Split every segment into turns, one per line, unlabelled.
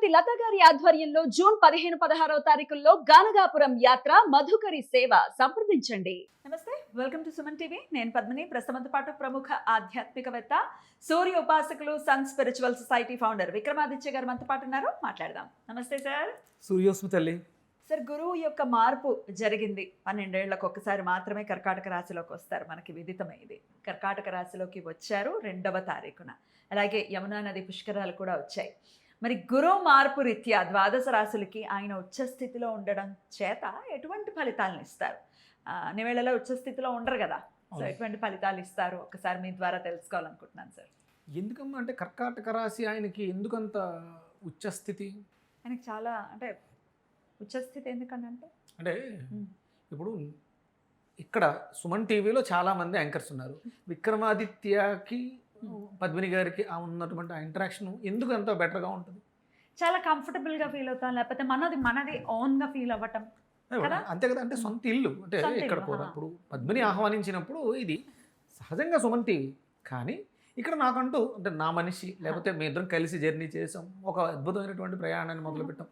శ్రీమతి లత గారి ఆధ్వర్యంలో జూన్ 15-16వ తారీఖుల్లో గానగాపురం యాత్ర మధుకరి సేవ సంప్రదించండి. నమస్తే, వెల్కమ్ టు సుమన్ టీవీ. నేను పద్మిని. ప్రస్తుతంతో పాటు ప్రముఖ ఆధ్యాత్మికవేత్త, సూర్య ఉపాసకులు, sun spiritual society founder Vikramaditya garu మనతో పాటు ఉన్నారు. మాట్లాడదాం. నమస్తే సార్.
సూర్యోస్మి తల్లి.
సార్, గురువు యొక్క మార్పు జరిగింది. 12 ఏళ్లకు ఒక్కసారి మాత్రమే కర్కాటక రాశిలోకి వస్తారు. మనకి విదితమైంది. కర్కాటక రాశిలోకి వచ్చారు 2వ తారీఖున. అలాగే యమునా నది పుష్కరాలు కూడా వచ్చాయి. మరి గురువు మార్పు రీత్యా ద్వాదశ రాశులకి ఆయన ఉచ్చస్థితిలో ఉండడం చేత ఎటువంటి ఫలితాలను ఇస్తారు? అన్ని వేళలో ఉచ్చస్థితిలో ఉండరు కదా, సో ఎటువంటి ఫలితాలు ఇస్తారు ఒకసారి మీ ద్వారా తెలుసుకోవాలనుకుంటున్నాను సార్.
ఎందుకమ్మా అంటే కర్కాటక రాశి ఆయనకి ఎందుకంత ఉచ్చస్థితి?
ఆయనకి చాలా అంటే ఉచ్చస్థితి ఎందుకంటే
అంటే ఇప్పుడు ఇక్కడ సుమన్ టీవీలో చాలామంది యాంకర్స్ ఉన్నారు. విక్రమాదిత్యకి పద్మిని గారికి ఉన్నటువంటి ఆ ఇంటరాక్షన్ ఎందుకు అంత బెటర్గా ఉంటుంది?
చాలా కంఫర్టబుల్గా ఫీల్ అవుతాం, లేకపోతే మనది ఓన్గా ఫీల్ అవ్వటం.
అంతే కదా, అంటే సొంత ఇల్లు అంటే ఇక్కడ కూడా ఇప్పుడు పద్మిని ఆహ్వానించినప్పుడు ఇది సహజంగా సుమన్ టీవీ, కానీ ఇక్కడ నాకంటూ అంటే నా మనిషి, లేకపోతే మీ ఇద్దరం కలిసి జర్నీ చేసాం, ఒక అద్భుతమైనటువంటి ప్రయాణాన్ని మొదలుపెట్టాం.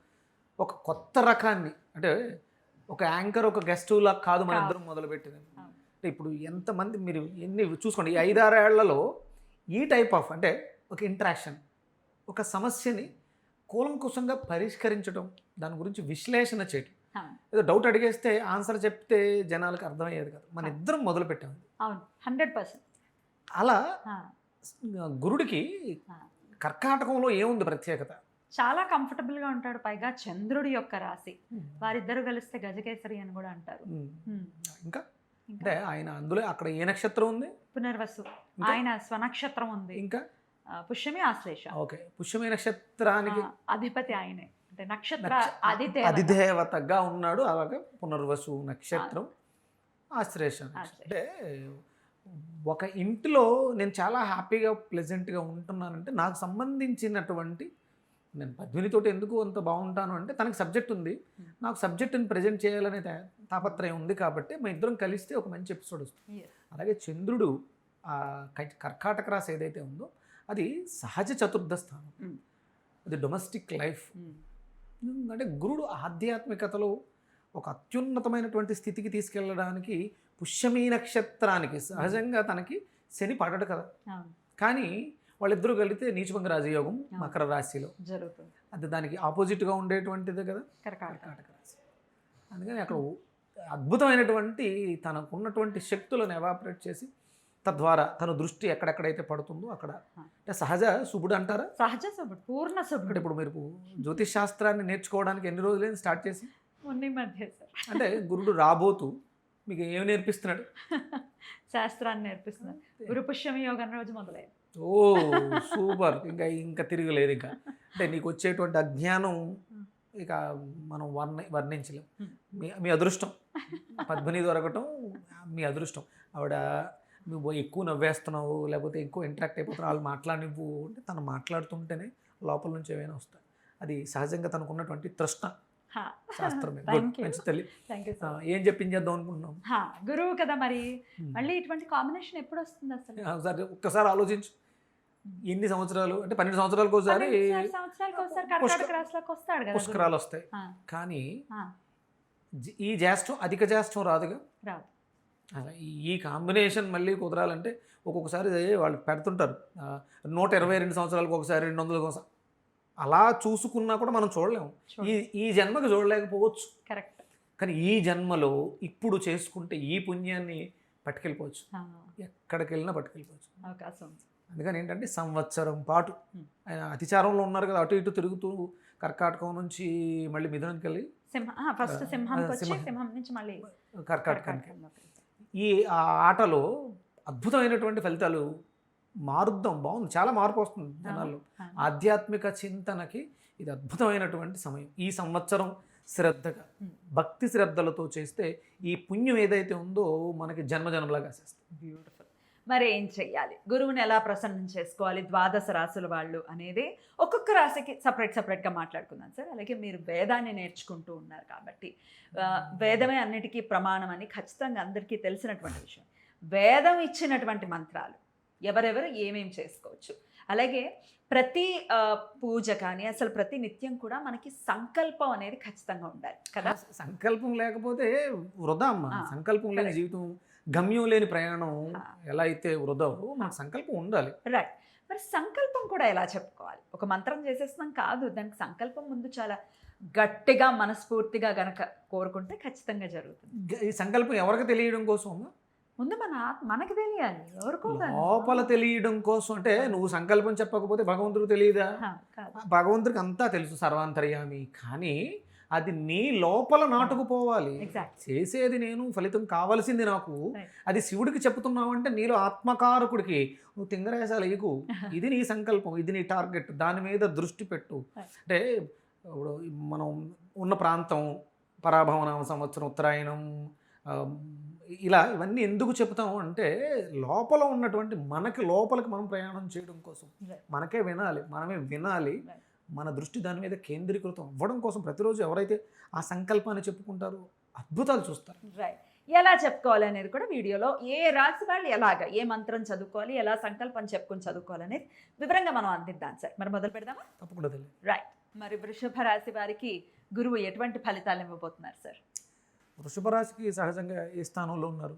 ఒక కొత్త రకాన్ని అంటే ఒక యాంకర్ ఒక గెస్ట్ లా కాదు మన ఇద్దరం మొదలుపెట్టింది. అంటే ఇప్పుడు ఎంతమంది మీరు ఎన్ని చూసుకోండి, ఈ 5-6 ఏళ్లలో ఈ టైప్ ఆఫ్ అంటే ఒక ఇంటరాక్షన్, ఒక సమస్యని కూలంకుశంగా పరిష్కరించడం, దాని గురించి విశ్లేషణ చేయడం. ఏదో డౌట్ అడిగేస్తే ఆన్సర్ చెప్తే జనాలకు అర్థమయ్యేది కాదు. మన ఇద్దరం మొదలు పెట్టాం.
అవును, 100%.
అలా గురుడికి కర్కాటకంలో ఏముంది ప్రత్యేకత?
చాలా కంఫర్టబుల్గా ఉంటాడు. పైగా చంద్రుడి యొక్క రాశి, వారిద్దరు కలిస్తే గజకేసరి అని కూడా అంటారు.
ఇంకా అంటే ఆయన అందులో అక్కడ ఏ నక్షత్రం ఉంది?
పునర్వసు. ఆయన స్వనక్షత్రం ఉంది. ఇంకా పుష్యమి, ఆశ్లేష.
ఓకే, పుష్యమి నక్షత్రానికి
అధిపతి ఆయనే, అంటే నక్షత్ర
అధిదేవతగా ఉన్నాడు. అలాగే పునర్వసు నక్షత్రం, ఆశ్లేష. అంటే ఒక ఇంటిలో నేను చాలా హ్యాపీగా ప్లెజెంట్గా ఉంటున్నానంటే నాకు సంబంధించినటువంటి, నేను పద్మినితోటి ఎందుకు అంత బాగుంటాను అంటే తనకు సబ్జెక్ట్ ఉంది, నాకు సబ్జెక్టుని ప్రజెంట్ చేయాలనే తాపత్రయం ఉంది, కాబట్టి మా ఇద్దరం కలిస్తే ఒక మంచి ఎపిసోడ్ వస్తుంది. అలాగే చంద్రుడు కర్కాటక రాశి ఏదైతే ఉందో అది సహజ చతుర్థ స్థానం, అది డొమెస్టిక్ లైఫ్. అంటే గురుడు ఆధ్యాత్మికతలో ఒక అత్యున్నతమైనటువంటి స్థితికి తీసుకెళ్ళడానికి పుష్యమీ నక్షత్రానికి సహజంగా తనకి శని పడడు కదా, కానీ వాళ్ళిద్దరూ కలిగితే నీచభంగ రాజయోగం మకర రాశిలో జరుగుతుంది. అది దానికి ఆపోజిట్గా ఉండేటువంటిదే కదా కర్కాటక రాశి. అందుకని అక్కడ అద్భుతమైనటువంటి తనకున్నటువంటి శక్తులను ఎవాపరేట్ చేసి తద్వారా తన దృష్టి ఎక్కడెక్కడైతే పడుతుందో అక్కడ అంటే సహజ శుభుడు అంటారా?
సహజ శుభుడు, పూర్ణ శుభుడు.
ఇప్పుడు మీరు జ్యోతిష్ శాస్త్రాన్ని నేర్చుకోవడానికి ఎన్ని రోజులైంది స్టార్ట్ చేసి? అంటే గురుడు రాబోతూ మీకు ఏమి నేర్పిస్తున్నాడు?
శాస్త్రాన్ని నేర్పిస్తున్నాడు. గురు పుష్యమి యోగం రోజు మొదలైంది.
ఓ సూపర్. ఇంకా తిరగలేదు. ఇంకా అంటే నీకు వచ్చేటువంటి అజ్ఞానం ఇక మనం వర్ణించలేం. మీ అదృష్టం పద్మిని దొరకటం మీ అదృష్టం. ఆవిడ నువ్వు ఎక్కువ నవ్వేస్తున్నావు, లేకపోతే ఎక్కువ ఇంటరాక్ట్ అయిపోతున్నావు, వాళ్ళు మాట్లాడినివ్వు అంటే తను మాట్లాడుతుంటేనే లోపల నుంచి ఏమైనా వస్తాయి. అది సహజంగా తనకున్నటువంటి తృష్ణ. శాస్త్రమే. మంచి తల్లి. ఏం చెప్పించేద్దాం అనుకుంటున్నాం?
గురువు కదా, మరి మళ్ళీ ఇటువంటి కాంబినేషన్ ఎప్పుడు వస్తుంది అసలు?
ఒక్కసారి ఆలోచించు. ఎన్ని సంవత్సరాలు అంటే 12 సంవత్సరాలకు ఒకసారి పుష్కరాలు వస్తాయి, కానీ ఈ జ్యేష్ఠం అధిక జ్యేష్ఠం రాదుగా. ఈ కాంబినేషన్ మళ్ళీ కుదరాలంటే ఒక్కొక్కసారి వాళ్ళు పెడుతుంటారు 122 సంవత్సరాలకు ఒకసారి, 200 ఒకసారి. అలా చూసుకున్నా కూడా మనం చూడలేము. ఈ జన్మకు చూడలేకపోవచ్చు, కరెక్ట్. కానీ ఈ జన్మలో ఇప్పుడు చేసుకుంటే ఈ పుణ్యాన్ని పట్టుకెళ్ళిపోవచ్చు, ఎక్కడికి వెళ్ళినా పట్టుకెళ్ళిపోవచ్చు అవకాశం. అందుకని ఏంటంటే సంవత్సరం పాటు ఆయన అతిచారంలో ఉన్నారు కదా, అటు ఇటు తిరుగుతూ కర్కాటకం నుంచి మళ్ళీ మిథునానికి వెళ్ళి కర్కాటకానికి. ఈ ఆటలో అద్భుతమైనటువంటి ఫలితాలు మారుద్దాం. బాగుంది, చాలా మార్పు వస్తుంది జనాల్లో. ఆధ్యాత్మిక చింతనకి ఇది అద్భుతమైనటువంటి సమయం. ఈ సంవత్సరం శ్రద్ధగా భక్తి శ్రద్ధలతో చేస్తే ఈ పుణ్యం ఏదైతే ఉందో మనకి జన్మజన్మలాగా చేస్తుంది.
బ్యూటిఫుల్. మరి ఏం చెయ్యాలి? గురువుని ఎలా ప్రసన్నం చేసుకోవాలి ద్వాదశ రాశుల వాళ్ళు అనేది ఒక్కొక్క రాశికి సపరేట్గా మాట్లాడుకుందాం సార్. అలాగే మీరు వేదాన్ని నేర్చుకుంటూ ఉన్నారు కాబట్టి వేదమే అన్నిటికీ ప్రమాణం అని ఖచ్చితంగా అందరికీ తెలిసినటువంటి విషయం. వేదం ఇచ్చినటువంటి మంత్రాలు ఎవరెవరు ఏమేం చేసుకోవచ్చు, అలాగే ప్రతి పూజ కానీ అసలు ప్రతి నిత్యం కూడా మనకి సంకల్పం అనేది ఖచ్చితంగా ఉండాలి కదా.
సంకల్పం లేకపోతే వృధా అమ్మ.
ఆ,
సంకల్పం లేని
correct.
జీవితం, గమ్యం లేని ప్రయాణం
ఆ.
ఎలా అయితే వృధావో మనకు సంకల్పం ఉండాలి.
రైట్. మరి సంకల్పం కూడా ఎలా చెప్పుకోవాలి? ఒక మంత్రం చేసేస్తున్నాం కాదు, దానికి సంకల్పం ముందు చాలా గట్టిగా మనస్ఫూర్తిగా గనక కోరుకుంటే ఖచ్చితంగా జరుగుతుంది.
ఈ సంకల్పం ఎవరికి తెలియడం కోసం అమ్మా?
ముందు మనకి తెలియాలి, ఎవరికో కాదు.
లోపల తెలియడం కోసం. అంటే నువ్వు సంకల్పం చెప్పకపోతే భగవంతుడికి తెలియదా?
కాదు.
భగవంతుడికి అంతా తెలుసు, సర్వాంతర్యామి. కానీ అది నీ లోపల నాటుకుపోవాలి.
ఎగ్జాక్ట్.
చేసేది నేను, ఫలితం కావాల్సింది నాకు.
Right.
అది శివుడికి చెప్తున్నావు అంటే నీలో ఆత్మకారకుడికి నువ్వు తింగరేసాలు ఎగు. ఇది నీ సంకల్పం, ఇది నీ టార్గెట్, దాని మీద దృష్టి పెట్టు.
Right.
అంటే ఇప్పుడు మనం ఉన్న ప్రాంతం, పరాభవనామ సంవత్సరం, ఉత్తరాయణం, ఆ, ఇలా ఇవన్నీ ఎందుకు చెప్తాము అంటే లోపల ఉన్నటువంటి మనకి లోపలికి మనం ప్రయాణం చేయడం కోసం.
Right.
మనకే వినాలి, మనమే వినాలి.
Right.
మన దృష్టి దాని మీద కేంద్రీకృతం అవ్వడం కోసం ప్రతిరోజు ఎవరైతే ఆ సంకల్పాన్ని చెప్పుకుంటారో అద్భుతాలు చూస్తారు.
రైట్. ఎలా చెప్పుకోవాలి అనేది కూడా వీడియోలో ఏ రాశి వాళ్ళు ఎలాగ ఏ మంత్రం చదువుకోవాలి, ఎలా సంకల్పం చెప్పుకొని చదువుకోవాలి అనేది వివరంగా మనం అందిద్దాం సార్. మరి మొదలు పెడదామా?
తప్పకుండా తెలియదు.
రైట్. మరి వృషభ రాశి వారికి గురువు ఎటువంటి ఫలితాలు ఇవ్వబోతున్నారు సార్?
వృషభ రాశికి సహజంగా ఏ స్థానంలో ఉన్నారు?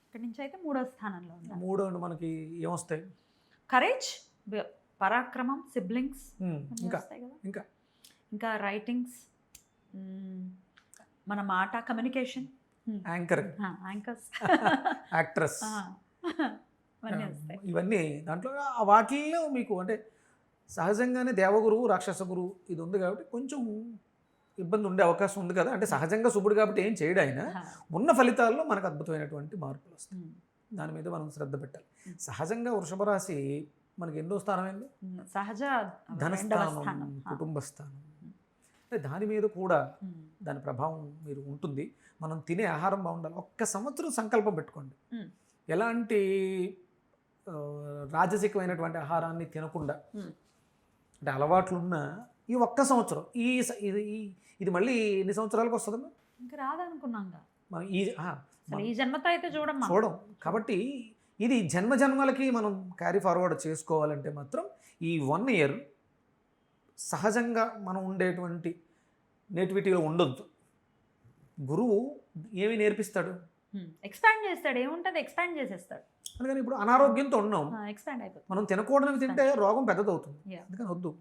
ఇక్కడి నుంచి అయితే 3వ స్థానంలో ఉన్నారు.
3 మనకి ఏమొస్తాయి?
కరేజ్, పరాక్రమం, సిబ్లింగ్స్
ఇంకా
వస్తాయి కదా.
ఇంకా
ఇంకా రైటింగ్స్, మన మాట, కమ్యూనికేషన్,
యాంకర్,
యాంకర్స్,
యాక్ట్రెస్,
ఇవన్నీ వస్తాయి.
ఇవన్నీ దాంట్లో వాటిల్లో మీకు అంటే సహజంగానే దేవగురువు, రాక్షస గురువు ఇది ఉంది కాబట్టి కొంచెం ఇబ్బంది ఉండే అవకాశం ఉంది కదా. అంటే సహజంగా శుభుడు కాబట్టి ఏం చేయడు ఆయన. ఉన్న ఫలితాల్లో మనకు అద్భుతమైనటువంటి మార్పులు వస్తాయి. దాని మీద మనం శ్రద్ధ పెట్టాలి. సహజంగా వృషభ రాశి మనకి ఎన్నో స్థానమైంది?
సహజ
ధనస్థానం, కుటుంబ స్థానం. అంటే దాని మీద కూడా దాని ప్రభావం మీరు ఉంటుంది. మనం తినే ఆహారం బాగుండాలి. ఒక్క సంవత్సరం సంకల్పం పెట్టుకోండి, ఎలాంటి రాజసికమైనటువంటి ఆహారాన్ని తినకుండా. అంటే అలవాట్లున్న ఈ ఒక్క సంవత్సరం ఇది మళ్ళీ ఎన్ని సంవత్సరాలకు వస్తుందమ్మా?
ఇంకా రాదనుకున్నాంగా
మనం
ఈ జన్మతో అయితే చూడం.
కాబట్టి ఇది జన్మ జన్మలకి మనం క్యారీ ఫార్వర్డ్ చేసుకోవాలంటే మాత్రం ఈ 1 ఇయర్ సహజంగా మనం ఉండేటువంటి నేటివిటీలో ఉండొద్దు. గురువు ఏమి నేర్పిస్తాడు?
ఎక్స్పాండ్ చేస్తాడు. ఏముంటుంది, ఎక్స్పాండ్ చేసేస్తాడు.
అందుకని ఇప్పుడు అనారోగ్యంతో ఉన్నాం,
ఎక్స్పాండ్ అయిపోతుంది.
మనం తినకూడనివి తింటే రోగం పెద్దదవుతుంది. అందుకని వద్దు.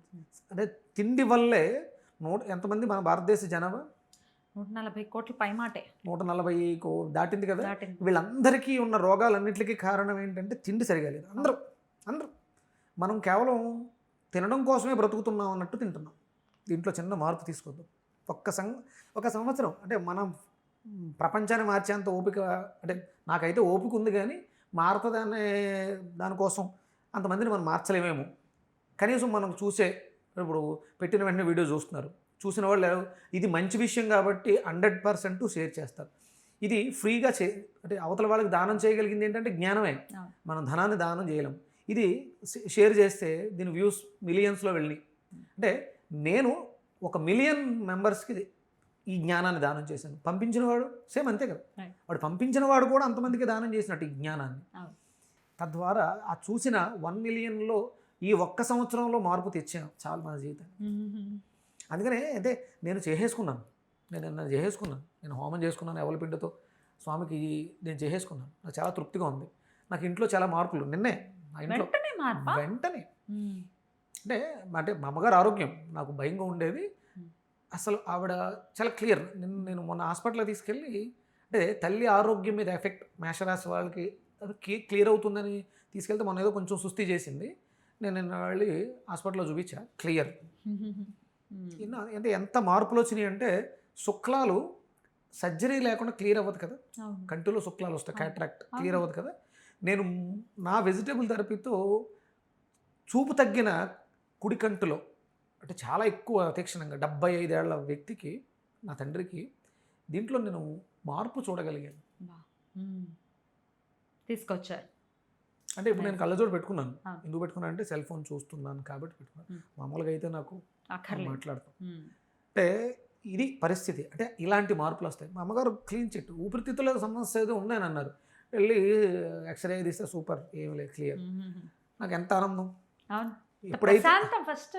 అదే తిండి వల్లే ఎంతమంది మన భారతదేశ జనాభా
140 కోట్ల పైమాటే,
140 దాటింది కదా. వీళ్ళందరికీ ఉన్న రోగాలన్నింటికి కారణం ఏంటంటే తిండి సరిగా లేదు. అందరూ మనం కేవలం తినడం కోసమే బ్రతుకుతున్నాం అన్నట్టు తింటున్నాం. దీంట్లో చిన్న మార్పు తీసుకొద్దాం. ఒక సంవత్సరం అంటే మనం ప్రపంచాన్ని మార్చేంత ఓపిక, అంటే నాకైతే ఓపిక ఉంది, కానీ మారుతుందనే దానికోసం అంతమందిని మనం మార్చలేమేమో. కనీసం మనం చూసే, ఇప్పుడు పెట్టిన వెంటనే వీడియో చూస్తున్నారు, చూసిన వాళ్ళు ఇది మంచి విషయం కాబట్టి 100% షేర్ చేస్తారు. ఇది ఫ్రీగా అంటే అవతల వాళ్ళకి దానం చేయగలిగింది ఏంటంటే జ్ఞానమే. మనం ధనాన్ని దానం చేయలేం. ఇది షేర్ చేస్తే దీని వ్యూస్ మిలియన్స్లో వెళ్ళి, అంటే నేను 1 మిలియన్ మెంబర్స్కి ఈ జ్ఞానాన్ని దానం చేశాను. పంపించినవాడు సేమ్ అంతే కదా. వాడు పంపించినవాడు కూడా అంతమందికి దానం చేసినట్టు ఈ జ్ఞానాన్ని. తద్వారా ఆ చూసిన 1 మిలియన్లో ఈ ఒక్క సంవత్సరంలో మార్పు తెచ్చాను చాలా మన జీవితాన్ని. అందుకనే అంటే నేను చేసేసుకున్నాను, నేను హోమం చేసుకున్నాను ఎవరి పిండితో స్వామికి నేను చేసేసుకున్నాను. నాకు చాలా తృప్తిగా ఉంది. నాకు ఇంట్లో చాలా మార్పులు నిన్నే నా ఇంట్లో వెంటనే. అంటే మా అమ్మగారు ఆరోగ్యం నాకు భయంగా ఉండేది. అసలు ఆవిడ చాలా క్లియర్. నేను మొన్న హాస్పిటల్కి తీసుకెళ్ళి, అంటే తల్లి ఆరోగ్యం మీద ఎఫెక్ట్ మేషరాశి వాళ్ళకి క్లియర్ అవుతుందని తీసుకెళ్తే మొన్న ఏదో కొంచెం సుస్థి చేసింది. నేను వెళ్ళి హాస్పిటల్లో చూపించా, క్లియర్. అంటే ఎంత మార్పులు వచ్చినాయి అంటే శుక్లాలు సర్జరీ లేకుండా క్లియర్ అవ్వదు కదా. కంటిలో శుక్లాలు వస్తాయి, క్యాట్రాక్ట్ క్లియర్ అవ్వదు కదా. నేను నా వెజిటేబుల్ థెరపీతో చూపు తగ్గిన కుడి కంటిలో, అంటే చాలా ఎక్కువ తీక్షణంగా 75 ఏళ్ల వ్యక్తికి, నా తండ్రికి, దీంట్లో నేను మార్పు చూడగలిగాను.
తీసుకొచ్చారు.
అంటే ఇప్పుడు నేను కళ్ళజోడు పెట్టుకున్నాను. ఎందుకు పెట్టుకున్నాను అంటే సెల్ ఫోన్ చూస్తున్నాను కాబట్టి పెట్టుకున్నాను. మామూలుగా అయితే నాకు మాట్లాడతాం. అంటే ఇది పరిస్థితి. అంటే ఇలాంటి మార్పులు వస్తాయి. మా అమ్మగారు క్లీన్ చిట్, ఊపిరితిత్తుల సమస్య ఏదో ఉన్నాయని అన్నారు. వెళ్ళి ఎక్స్రే తీస్తే సూపర్, ఏమి లేదు, క్లియర్. నాకు ఎంత ఆనందం. ఎప్పుడైతే
ప్రశాంతం ఫస్ట్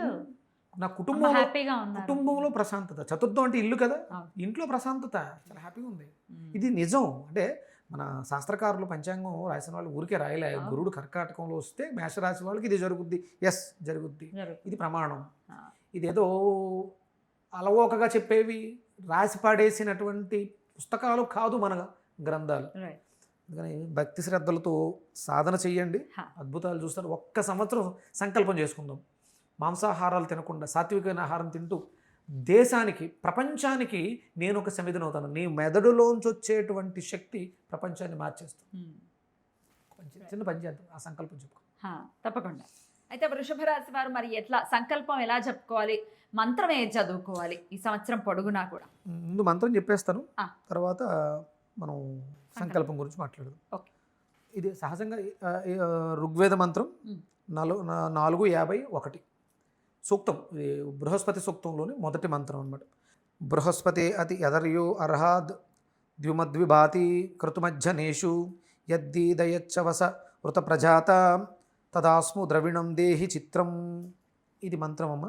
నా కుటుంబంలో
హ్యాపీగా ఉన్నారు.
కుటుంబంలో ప్రశాంతత, చతుర్థం అంటే ఇల్లు కదా,
అవును.
ఇంట్లో ప్రశాంతత చాలా హ్యాపీగా ఉంది. ఇది నిజం. అంటే మన శాస్త్రకారులు పంచాంగం రాసిన వాళ్ళు ఊరికే రాయలే.
అవును.
గురుడు కర్కాటకంలో వస్తే మేషరాశి వాళ్ళకి ఇది జరుగుద్ది, ఎస్ జరుగుద్ది, ఇది ప్రమాణం. ఇదేదో అలవోకగా చెప్పేవి రాసి పాడేసినటువంటి పుస్తకాలు కాదు మన గ్రంథాలు. అందుకని భక్తి శ్రద్ధలతో సాధన చెయ్యండి, అద్భుతాలు చూస్తారు. ఒక్క సంవత్సరం సంకల్పం చేసుకుందాం, మాంసాహారాలు తినకుండా సాత్వికమైన ఆహారం తింటూ దేశానికి, ప్రపంచానికి నేను ఒక సమిధిని అవుతాను. నీ మెదడులోంచి వచ్చేటువంటి శక్తి ప్రపంచాన్ని మార్చేస్తుంది. చిన్న పని చేద్దాం, ఆ సంకల్పం చెప్పుకో.
తప్పకుండా. అయితే వృషభ రాశి వారు మరి ఎట్లా సంకల్పం ఎలా చెప్పుకోవాలి, మంత్రం ఏది చదువుకోవాలి ఈ సంవత్సరం పొడుగునా కూడా?
ముందు మంత్రం చెప్పేస్తాను, తర్వాత మనం సంకల్పం గురించి మాట్లాడదాం.
ఓకే.
ఇది సహజంగా ఋగ్వేద మంత్రం 4:51 సూక్తం. ఇది బృహస్పతి సూక్తంలోని మొదటి మంత్రం అన్నమాట. బృహస్పతి అతి యదర్యో అర్హాద్ ద్విమద్విభాతి కృతుమజ్జనేషు యద్దీదయచ్చవస వృత ప్రజాత తదాస్ము ద్రవిణం దేహి చిత్రం. ఇది మంత్రం అమ్మ.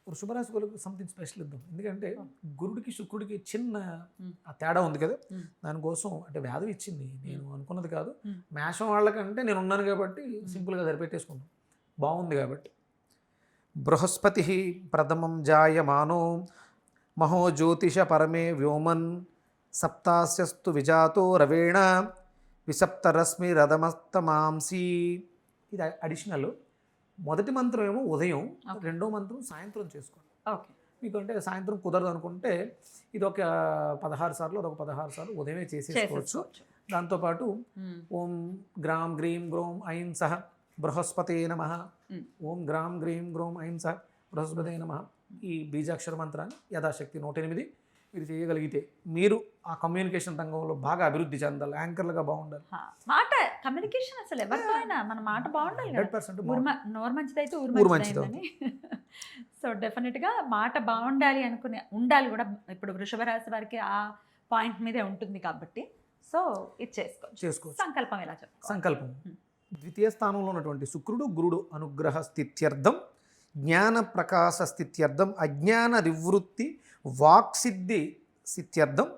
వృషభరాశి వాళ్ళకి సంథింగ్ స్పెషల్ ఇద్దాం, ఎందుకంటే గురుడికి శుక్రుడికి చిన్న ఆ తేడా ఉంది కదా, దానికోసం అంటే వేదం ఇచ్చింది, నేను అనుకున్నది కాదు. మేషం వాళ్ళకంటే నేను ఉన్నాను కాబట్టి సింపుల్గా సరిపెట్టేసుకున్నాను, బాగుంది కాబట్టి. బృహస్పతి ప్రథమం జాయమానో మహో జ్యోతిష పరమే వ్యోమన్ సప్తాస్యస్తు విజాతో రవేణ విసప్తరశ్మి రథమస్తమాంసి. ఇది అడిషనల్. మొదటి మంత్రం ఏమో ఉదయం, రెండో మంత్రం సాయంత్రం చేసుకోండి.
ఓకే.
మీకు అంటే సాయంత్రం కుదరదు అనుకుంటే ఇది ఒక 16 సార్లు, అదొక 16 సార్లు ఉదయమే చేసేసుకోవచ్చు. దాంతోపాటు ఓం గ్రాం గ్రీం గ్రోం ఐం సహ బృహస్పతే నమః, ఓం గ్రాం గ్రీం గ్రోం ఐం సహ బృహస్పతే నమః, ఈ బీజాక్షర మంత్రాన్ని యథాశక్తి 108 మీరు చేయగలిగితే మీరు ఆ కమ్యూనికేషన్ రంగంలో బాగా అభివృద్ధి చెందాలి, యాంకర్లుగా బాగుండాలి.
మాట కమ్యూనికేషన్ అసలు ఎవరితో అయినా మన మాట బాగుండాలి.
100%
నోరు మంచిదైతే
ఊరు మంచిది.
సో డెఫినెట్గా మాట బాగుండాలి అనుకునే ఉండాలి కూడా. ఇప్పుడు వృషభ రాశి వారికి ఆ పాయింట్ మీదే ఉంటుంది కాబట్టి సో ఇది చేసుకోవచ్చు. సంకల్పం ఎలా చెప్తారు?
సంకల్పం ద్వితీయ స్థానంలో ఉన్నటువంటి శుక్రుడు గురుడు అనుగ్రహ స్థిత్యర్థం, జ్ఞాన ప్రకాశ స్థిత్యర్థం, అజ్ఞాన నివృత్తి వాక్సిద్ధి స్థిత్యర్థం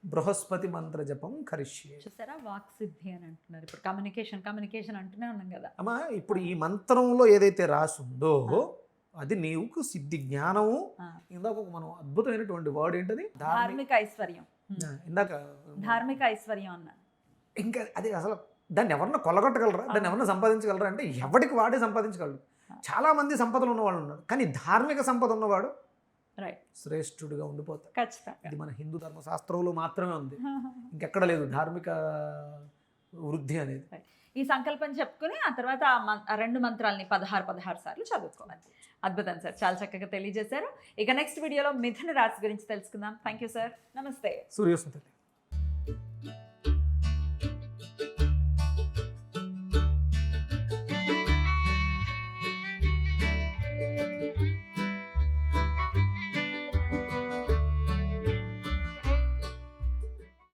బృహస్పతి మంత్ర జపం కరిష్యే.
చూసారా, వాక్సిద్ధి అని అంటున్నారు. ఇప్పుడు కమ్యూనికేషన్ అంటూనే ఉన్నాం కదా
అమ్మా. ఇప్పుడు ఈ మంత్రంలో ఏదైతే రాసుందో అది నీకు సిద్ధి, జ్ఞానము. ఇందాక మనం అద్భుతమైనటువంటి వర్డ్ ఏంటది?
ధార్మిక ఐశ్వర్యం.
ఇందాక
ధార్మిక ఐశ్వర్యం అన్నారు.
ఇంకా అది అసలు దాన్ని ఎవరన్నా కొల్లగొట్టగలరా, దాన్ని ఎవరన్నా సంపాదించగలరా అంటే ఎవరికి వాడే సంపాదించగలరు. చాలా మంది సంపదలు ఉన్నవాళ్ళు ఉన్నారు, కానీ ధార్మిక సంపద ఉన్నవాడు శ్రేష్ఠుడిగా ఉండిపోతాడు.
ఖచ్చితంగా.
ఇది మన హిందూ ధర్మశాస్త్రంలో మాత్రమే ఉంది, ఇంకెక్కడ లేదు ధార్మిక వృద్ధి అనేది.
ఈ సంకల్పం చెప్పుకుని ఆ తర్వాత ఆ రెండు మంత్రాలని 16 సార్లు చదువుకోవాలి. అద్భుతం సార్, చాలా చక్కగా తెలియజేశారు. ఇక నెక్స్ట్ వీడియోలో మిథున రాశి గురించి తెలుసుకుందాం. Thank you sir. నమస్తే.
సూర్యోస్మిత.